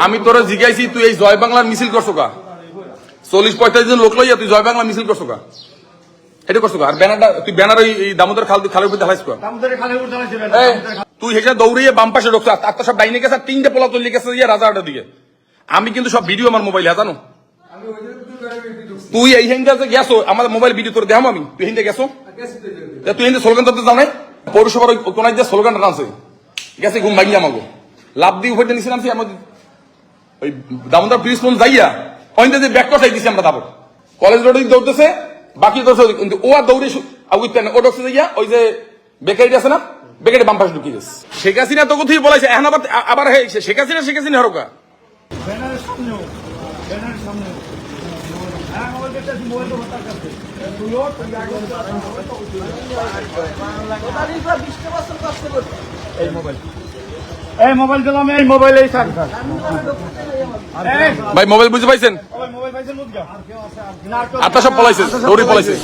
আমি তোরা জিজ্ঞাসি তুই এই জয় বাংলার মিছিল করছো কা 40-45 জন লোক লইয়া তুই জয় বাংলা মিছিল করছো কা এটা করছো কা আর ব্যানারটা তুই ব্যানার এই দামোদর খালের উপর ঢালাইছ কা তুই হেসে দৌড়িয়ে বাম পাশে ঢুকছ আত্মা সব ডাইনে গেছে 3টে পোলা তুলি গেছে ইয়া রাজারটা দিকে আমি কিন্তু সব ভিডিও আমার মোবাইলে জানো তুই এই হেনটা গেছো আমার মোবাইল ভিডিও তোর দেখাম আমি তুই হেনটা গেছো তুই হেনটা স্লোগান ধরতে যাও নাই পৌরসভার কোনায় যে স্লোগানটা টানছে গেছে ঘুম ভাঙিয়ে আমাকে লাভ দিয়ে উপরে নিছিলাম ওই দামোদর ব্রিজ ফোন যাইয়া ওইটা যে ব্যাক কষাই দিছি আমরা তারপর কলেজ রোডে দৌড়তেছে বাকি দৌড়ছে কিন্তু ও আর দৌড়ে ও ডকছে যাইয়া ওই যে বেকারি আছে না বেকারি বাম পাশে ঢুকিয়ে গেছে শেখ হাসিনা তো কোথায় বলাইছে এখন আবার শেখ হাসিনা হরকা ভাই মোবাইল বুঝতে পাইছেন আত্মা সব পলাইছে দৌড়ে পলাইছে